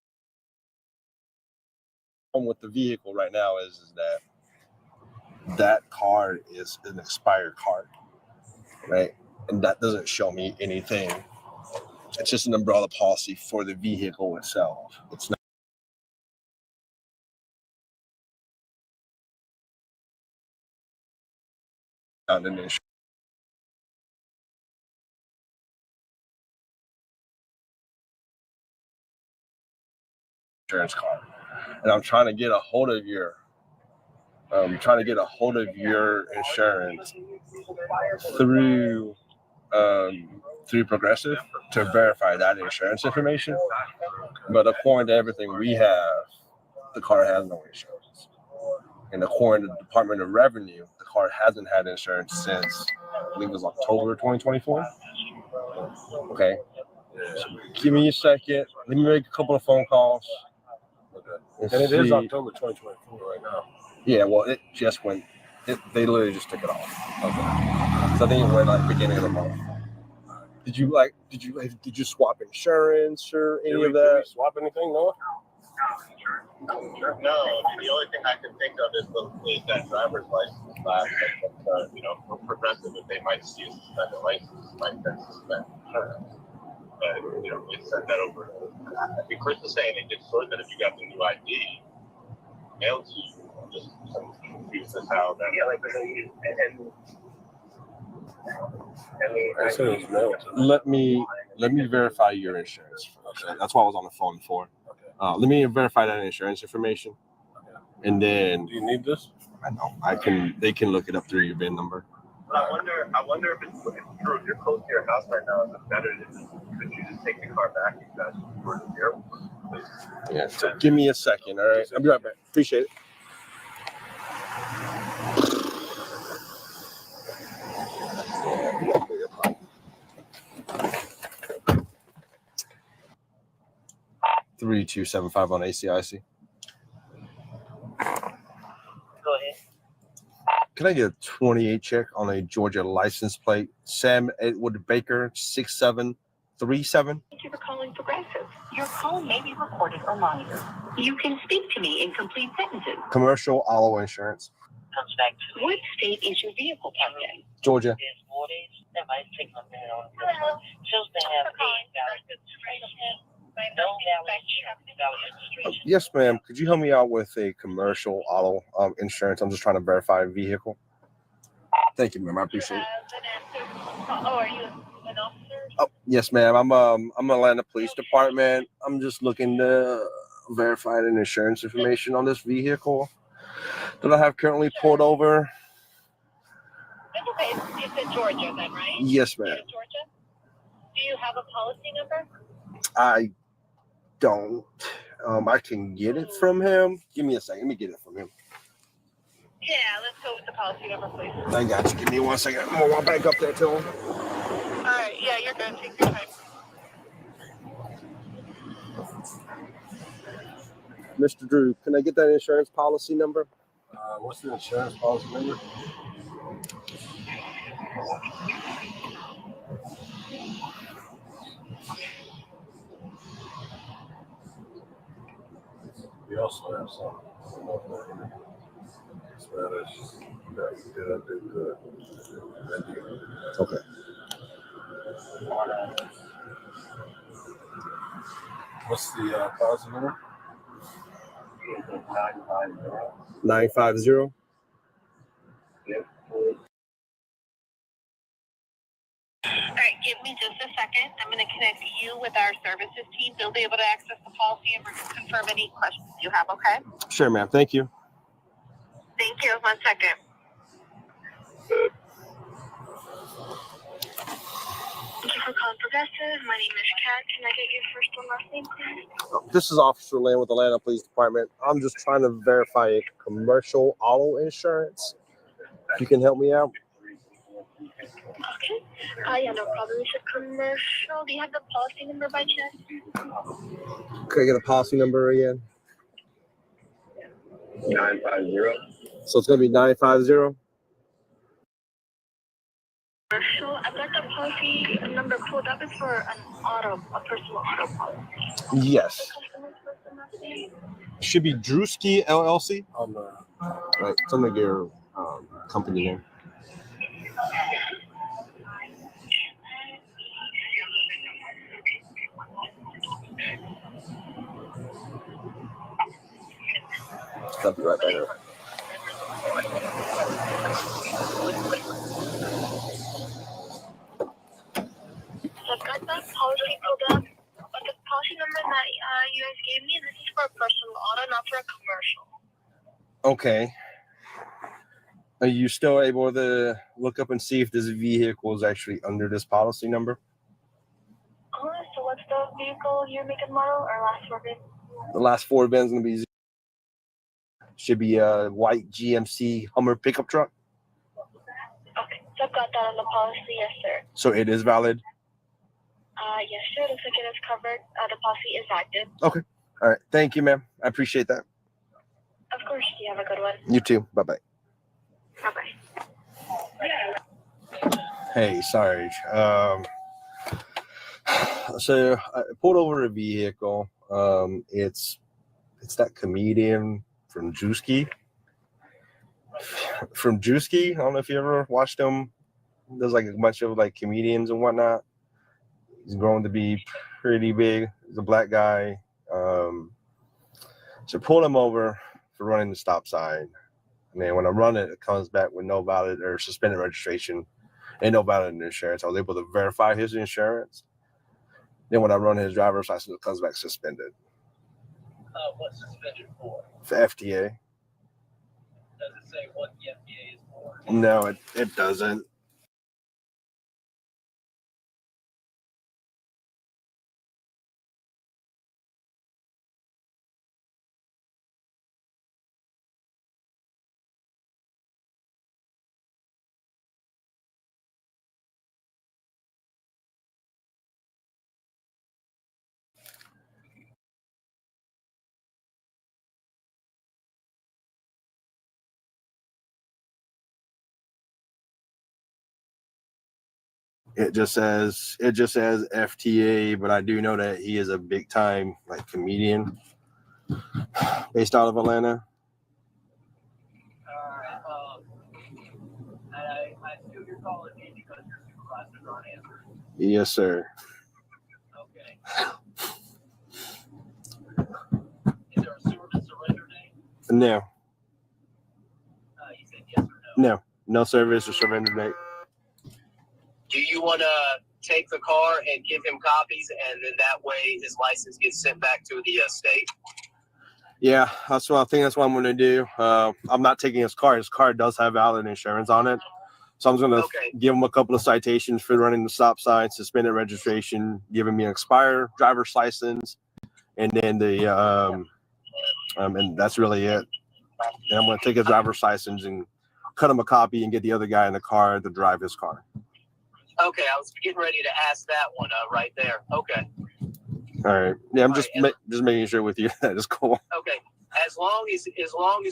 Speaker 15: with the vehicle right now is that card is an expired card, right? And that doesn't show me anything. It's just an umbrella policy for the vehicle itself. It's not an insurance card. And I'm trying to get a hold of your insurance through Progressive to verify that insurance information. But according to everything we have, the car has no insurance. And according to the Department of Revenue, the car hasn't had insurance since, I believe it was October 2024. Okay. So give me a second. Let me make a couple of phone calls.
Speaker 16: And it is October 2024 right now.
Speaker 15: Yeah, well, it just went. They literally just took it off. Okay. So I think it went like beginning of the month. Did you swap insurance or any of that?
Speaker 16: Did we swap anything, Noah?
Speaker 19: No, the only thing I can think of is that driver's license class. For Progressive, if they might see a suspended license, might then suspend insurance. But we sent that over. I think Chris is saying they did sort that if you got the new ID mailed to you. I'm just confused as how that. Yeah,
Speaker 16: I said it was mailed.
Speaker 15: Let me verify your insurance. Okay. That's why I was on the phone for. Okay. Let me verify that insurance information, and then.
Speaker 16: Do you need this?
Speaker 15: I know. They can look it up through your VIN number.
Speaker 19: But I wonder if it's true. If you're close to your house right now, is it better could you just take the car back and guys for the airport?
Speaker 15: Yeah. So give me a second. All right. I'll be right back. Appreciate it. 3275 on ACIC.
Speaker 12: Go ahead.
Speaker 15: Can I get a 28 check on a Georgia license plate? Sam Edward Baker, 6737.
Speaker 17: Thank you for calling Progressive. Your call may be recorded or monitored. You can speak to me in complete sentences.
Speaker 15: Commercial auto insurance.
Speaker 12: Comes back to
Speaker 17: What state is your vehicle parked in?
Speaker 15: Georgia.
Speaker 12: there's 4 days. That might take a minute on this one. Shows they have a valid registration. No valid registration.
Speaker 15: Yes, ma'am. Could you help me out with a commercial auto insurance? I'm just trying to verify a vehicle. Thank you, ma'am. I appreciate it.
Speaker 17: Oh, are you an officer?
Speaker 15: Oh, yes, ma'am. I'm Atlanta Police Department. I'm just looking to verify the insurance information on this vehicle that I have currently pulled over.
Speaker 17: It's okay. It's in Georgia then, right?
Speaker 15: Yes, ma'am.
Speaker 17: It's Georgia? Do you have a policy number?
Speaker 15: I don't. I can get it from him. Give me a second. Let me get it from him.
Speaker 17: Yeah, let's go with the policy number, please.
Speaker 15: I got you. Give me 1 second. I'm gonna walk back up there to him.
Speaker 17: All right, yeah, you're good. Take your time.
Speaker 15: Mr. Drew, can I get that insurance policy number?
Speaker 16: What's the insurance policy number? We also have some. Spanish. Yeah, I did good.
Speaker 15: Okay.
Speaker 16: What's the policy number?
Speaker 15: 950.
Speaker 17: All right, give me just a second. I'm going to connect you with our services team. They'll be able to access the policy and confirm any questions you have, okay?
Speaker 15: Sure, ma'am. Thank you.
Speaker 17: Thank you. 1 second. Thank you for calling Progressive. My name is Kat. Can I get your first and last name, please?
Speaker 15: This is Officer Lane with the Atlanta Police Department. I'm just trying to verify a commercial auto insurance. If you can help me out.
Speaker 17: Okay. Yeah, no problem. It's a commercial. Do you have the policy number by chance?
Speaker 15: Can I get a policy number again?
Speaker 19: 950.
Speaker 15: So it's going to be 950.
Speaker 17: Commercial. I've got the policy number pulled up. It's for a personal auto policy.
Speaker 15: Yes.
Speaker 17: Customer's first and last name?
Speaker 15: Should be Drewski LLC.
Speaker 16: On the
Speaker 15: Right. It's under your company name. I'll be right back.
Speaker 17: So I've got that policy pulled up, but the policy number that you guys gave me, this is for a personal auto, not for a commercial.
Speaker 15: Okay. Are you still able to look up and see if this vehicle is actually under this policy number?
Speaker 17: So what's the vehicle, year, make, and model, or last four bits?
Speaker 15: The last four bins going to be should be a white GMC Hummer pickup truck.
Speaker 17: Okay, so I've got that on the policy, yes, sir.
Speaker 15: So it is valid.
Speaker 17: Yes, sir. Looks like it is covered. The policy is active.
Speaker 15: Okay. All right. Thank you, ma'am. I appreciate that.
Speaker 17: Of course. You have a good one.
Speaker 15: You too. Bye bye.
Speaker 17: Bye bye.
Speaker 15: Hey, sorry. So I pulled over a vehicle. It's that comedian from Drewski. From Drewski. I don't know if you ever watched him. There's like a bunch of like comedians and whatnot. He's grown to be pretty big. He's a black guy. So pulled him over for running the stop sign. And then when I run it, it comes back with no valid or suspended registration and no valid insurance. I was able to verify his insurance. Then when I run his driver's license, it comes back suspended.
Speaker 12: What's suspended for?
Speaker 15: For FTA.
Speaker 12: Does it say what the FDA is for?
Speaker 15: No, it doesn't. It just says FTA, but I do know that he is a big time like comedian based out of Atlanta.
Speaker 11: I assume you're calling me because your supervisors aren't answering.
Speaker 15: Yes, sir.
Speaker 11: Okay. Is there a surrender date?
Speaker 15: No.
Speaker 11: You said yes or no?
Speaker 15: No service or surrender date.
Speaker 11: Do you want to take the car and give him copies, and then that way his license gets sent back to the state?
Speaker 15: Yeah, that's what I'm going to do. I'm not taking his car. His car does have valid insurance on it. So I'm going to give him a couple of citations for running the stop sign, suspended registration, giving me an expired driver's license, and then and that's really it. And I'm going to take his driver's license and cut him a copy and get the other guy in the car to drive his car.
Speaker 11: Okay, I was getting ready to ask that one right there. Okay.
Speaker 15: All right. Yeah, I'm just making sure with you that is cool.
Speaker 11: Okay. As long as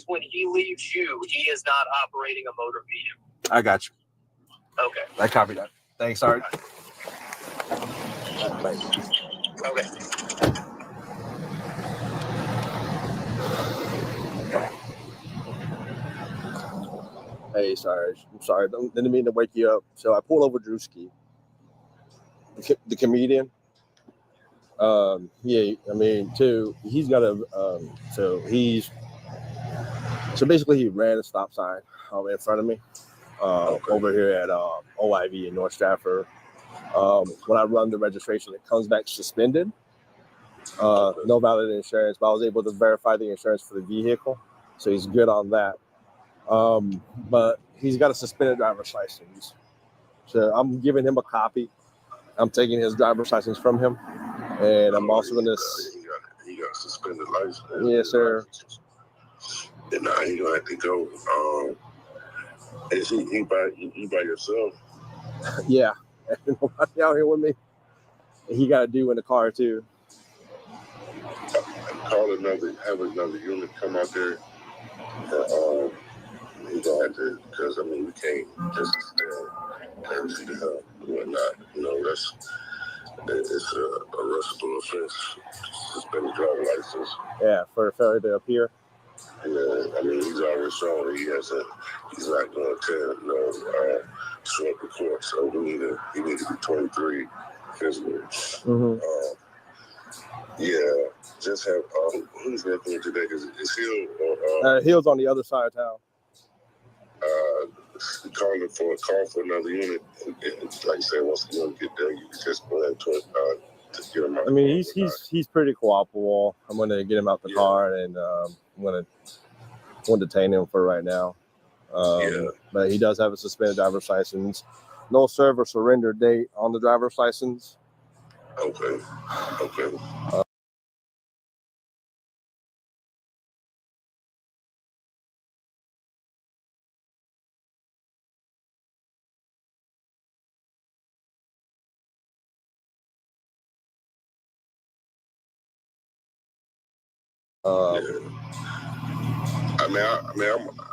Speaker 11: when he leaves you, he is not operating a motor vehicle.
Speaker 15: I got you.
Speaker 11: Okay.
Speaker 15: I copied that. Thanks, Art.
Speaker 11: Okay.
Speaker 15: Hey, sorry. I'm sorry. Didn't mean to wake you up. So I pulled over Drewski, the comedian. Yeah, I mean, he's got a, so basically he ran a stop sign in front of me over here at OIV in North Stratford. When I run the registration, it comes back suspended. No valid insurance, but I was able to verify the insurance for the vehicle. So he's good on that. But he's got a suspended driver's license. So I'm giving him a copy. I'm taking his driver's license from him. And I'm also going to...
Speaker 20: He got a suspended license.
Speaker 15: Yes, sir.
Speaker 20: And now he's going to have to go. Is he by yourself?
Speaker 15: Yeah. Nobody out here with me. He got to do in the car, too.
Speaker 20: Have another unit come out there. He's going to have to, because, I mean, we can't just courtesy to him and whatnot. You know, it's a arrestable offense. Suspend the driver's license.
Speaker 15: Yeah, for failure to appear.
Speaker 20: Yeah, I mean, he's already shown he's not going to show up in court. So he need to be 23 physically.
Speaker 15: Mm-hmm.
Speaker 20: Yeah, just have who's working today? Is Hill?
Speaker 15: Hill's on the other side of town.
Speaker 20: Calling for a call for another unit. And like I said, once the unit get there, you can just go ahead to get him out.
Speaker 15: I mean, he's pretty cooperable. I'm going to get him out the car, and I'm going to detain him for right now. But he does have a suspended driver's license. No serve or surrender date on the driver's license.
Speaker 20: Okay.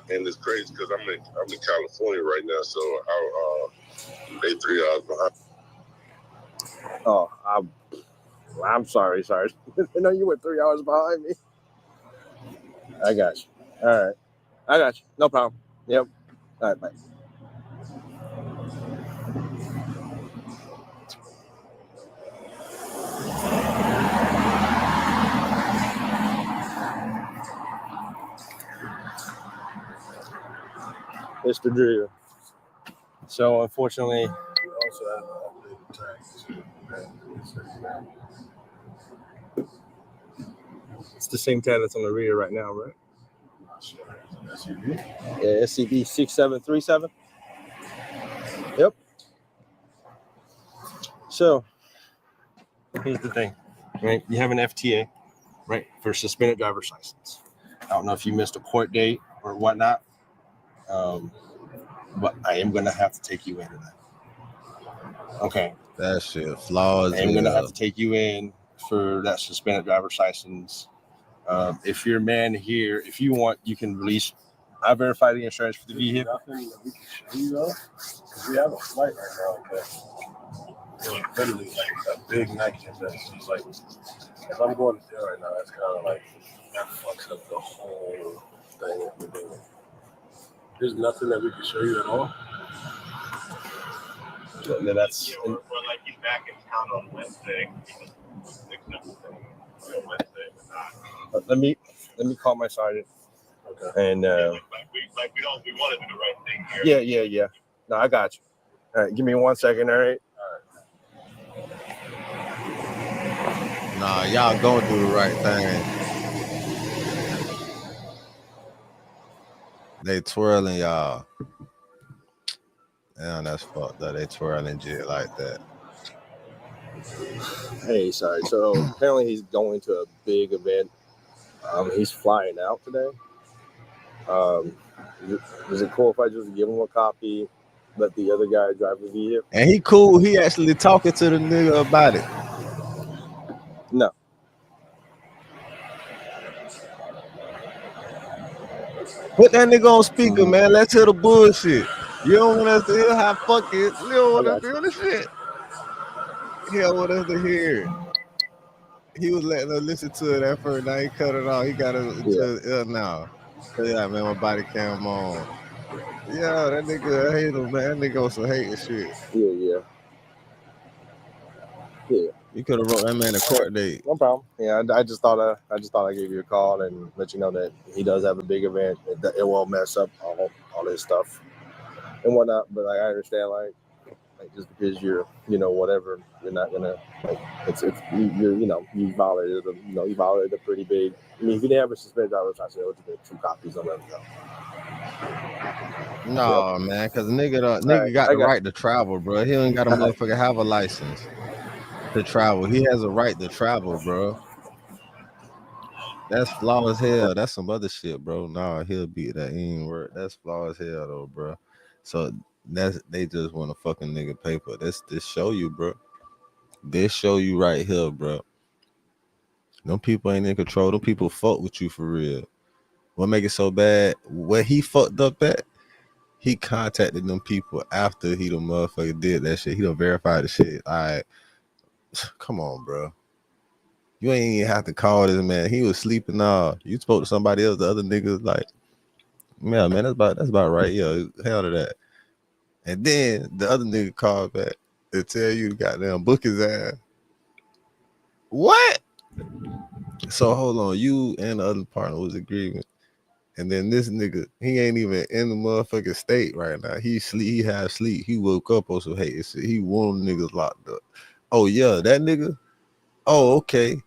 Speaker 20: And it's crazy because I'm in California right now, so they 3 hours behind.
Speaker 15: Oh, I'm sorry. I know you went 3 hours behind me. I got you. All right. I got you. No problem. Yep. All right, bye. Mr. Drew. So unfortunately, it's the same tag that's on the rear right now, right? Yeah, SCB 6737. Yep. So here's the thing, right? You have an FTA, right, for suspended driver's license. I don't know if you missed a court date or whatnot. But I am going to have to take you in tonight. Okay.
Speaker 8: That shit flaws.
Speaker 15: I am going to have to take you in for that suspended driver's license. If you're a man here, if you want, you can release I verified the insurance for the vehicle.
Speaker 16: Nothing that we can show you though. Because we have a flight right now. Okay. Literally like a big night event. So it's like if I'm going to jail right now, that's kind of like that fucks up the whole thing that we're doing. There's nothing that we can show you at all.
Speaker 15: And that's
Speaker 19: we're like he's back in town on Wednesday.
Speaker 15: let me call my sergeant. Okay. And
Speaker 19: we want to do the right thing here.
Speaker 15: Yeah. No, I got you. All right, give me 1 second. All right.
Speaker 14: Nah, y'all gonna do the right thing. They twirling y'all. Damn, that's fucked up. They twirling shit like that.
Speaker 15: Hey, sorry. So apparently he's going to a big event. He's flying out today. Is it cool if I just give him a copy, let the other guy drive the vehicle?
Speaker 14: And he cool. He actually talking to the nigga about it.
Speaker 15: No.
Speaker 14: Put that nigga on speaker, man. Let's hear the bullshit. You don't want us to hear how fucking you don't want us to hear the shit. He don't want us to hear it. He was letting us listen to it at first. Now he cut it off. He got it now. Yeah, man, my body cam on. Yeah, that nigga, I hate him, man. That nigga on some hating shit.
Speaker 15: Yeah.
Speaker 14: You could have wrote that man a court date.
Speaker 15: No problem. Yeah, I just thought I gave you a call and let you know that he does have a big event. It won't mess up all his stuff and whatnot. But like, I understand, like just because you're, whatever, you're not gonna like you violated a pretty big. I mean, if you didn't have a suspended driver's license, you get 2 copies on them.
Speaker 14: No, man, because nigga got the right to travel, bro. He ain't got a motherfucker have a license to travel. He has a right to travel, bro. That's flaw as hell. That's some other shit, bro. Nah, he'll beat that. He ain't work. That's flaw as hell, though, bro. So they just want to fucking nigga paper. This show you, bro. This show you right here, bro. Them people ain't in control. Them people fuck with you for real. What make it so bad? Where he fucked up at? He contacted them people after he the motherfucker did that shit. He done verified the shit. All right. Come on, bro. You ain't even have to call this man. He was sleeping. You spoke to somebody else. The other niggas like, yeah, man, that's about right. Yeah, hell to that. And then the other nigga called back and tell you to goddamn book his ass. What? So hold on, you and the other partner was agreeing. And then this nigga, he ain't even in the motherfucking state right now. He half sleep. He woke up on some hate shit. He want niggas locked up. Oh yeah, that nigga. Oh, okay.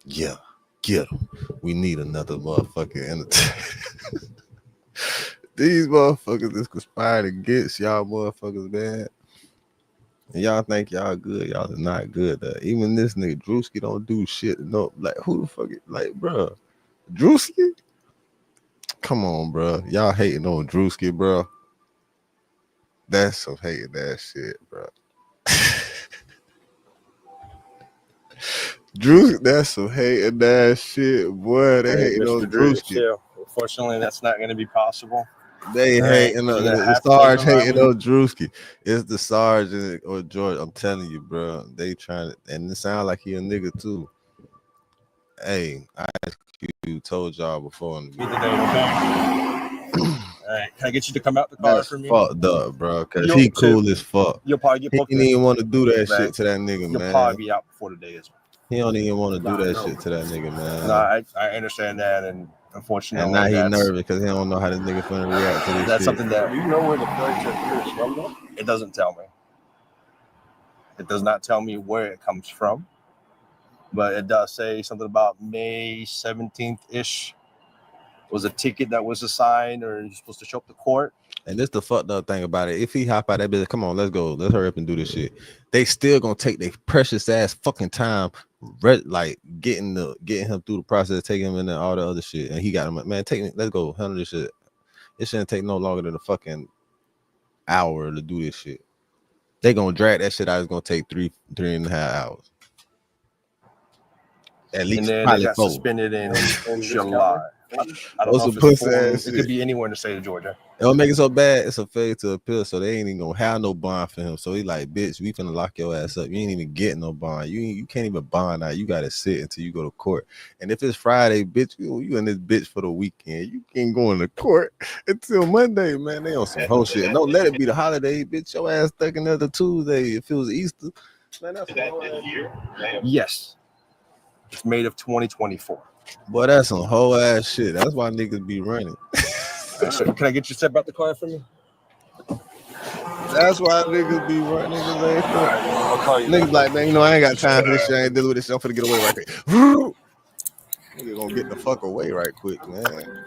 Speaker 14: Yeah, get him. We need another motherfucker entertainer. These motherfuckers is conspired against y'all motherfuckers, man. And y'all think y'all good. Y'all are not good. Even this nigga Drewski don't do shit. No, like who the fuck? Like, bro, Drewski? Come on, bro. Y'all hating on Drewski, bro. That's some hating ass shit, bro. Drew, that's some hating ass shit, boy. They hating
Speaker 15: Mr.
Speaker 14: on
Speaker 15: Drew,
Speaker 14: Drewski.
Speaker 15: chill. Unfortunately, that's not going to be possible.
Speaker 14: They hating on the Sarge hating on Drewski. It's the Sergeant or George. I'm telling you, bro. They trying to, and it sound like he a nigga too. Hey, I asked you, told y'all before.
Speaker 15: All right, can I get you to come out the car
Speaker 14: That's
Speaker 15: for me?
Speaker 14: fucked up, bro. Cause he cool as fuck.
Speaker 15: You'll probably get
Speaker 14: he
Speaker 15: booked.
Speaker 14: didn't even want to do that
Speaker 15: Man,
Speaker 14: shit to that nigga,
Speaker 15: You'll
Speaker 14: man.
Speaker 15: probably be out before the day is.
Speaker 14: He don't even want to do that shit to that nigga, man.
Speaker 15: No, I understand that, and unfortunately,
Speaker 14: And now he nervous because he don't know how this nigga finna react to this
Speaker 15: that's
Speaker 14: shit.
Speaker 15: something that.
Speaker 16: Do you know where the flight check is from, though?
Speaker 15: It doesn't tell me. It does not tell me where it comes from, but it does say something about May 17th-ish was a ticket that was assigned, or you're supposed to show up to court.
Speaker 14: And this the fucked up thing about it. If he hop out that bitch, come on, let's go. Let's hurry up and do this shit. They still gonna take their precious ass fucking time, like getting him through the process, taking him in and all the other shit. And he got him, man, let's go handle this shit. It shouldn't take no longer than a fucking hour to do this shit. They gonna drag that shit out. It's gonna take 3.5 hours. At least
Speaker 15: And then
Speaker 14: probably
Speaker 15: it got
Speaker 14: 4.
Speaker 15: suspended in July. I don't know if it's Florida. It could be anywhere in the state of Georgia.
Speaker 21: It don't make it so bad. It's a failure to appeal, so they ain't even gonna have no bond for him. So he like, bitch, we finna lock your ass up. You ain't even getting no bond. You can't even bond out. You gotta sit until you go to court. And if it's Friday, bitch, you in this bitch for the weekend. You can't go into court until Monday, man. They on some whole shit. Don't let it be the holiday, bitch. Your ass stuck another Tuesday. If it was Easter, man, that's this
Speaker 15: year. Yes, it's made of 2024.
Speaker 21: Boy, that's some whole ass shit. That's why niggas be running.
Speaker 15: Can I get you to step out the car for me?
Speaker 21: That's why niggas be running.
Speaker 15: I'll call you.
Speaker 21: Niggas like, man, you know, I ain't got time for this shit. I ain't dealing with this shit. I'm finna get away right quick. Nigga gonna get the fuck away right quick, man.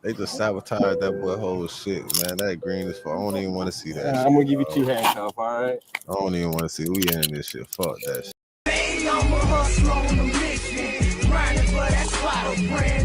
Speaker 21: They just sabotaged that boy whole shit, man. That green is for. I don't even want to see that.
Speaker 15: I'm gonna give you 2 handcuffs, all right?
Speaker 21: I don't even want to see. We in this shit. Fuck that shit.
Speaker 1: I'm a hustler on a mission, grinding for that spot, a brand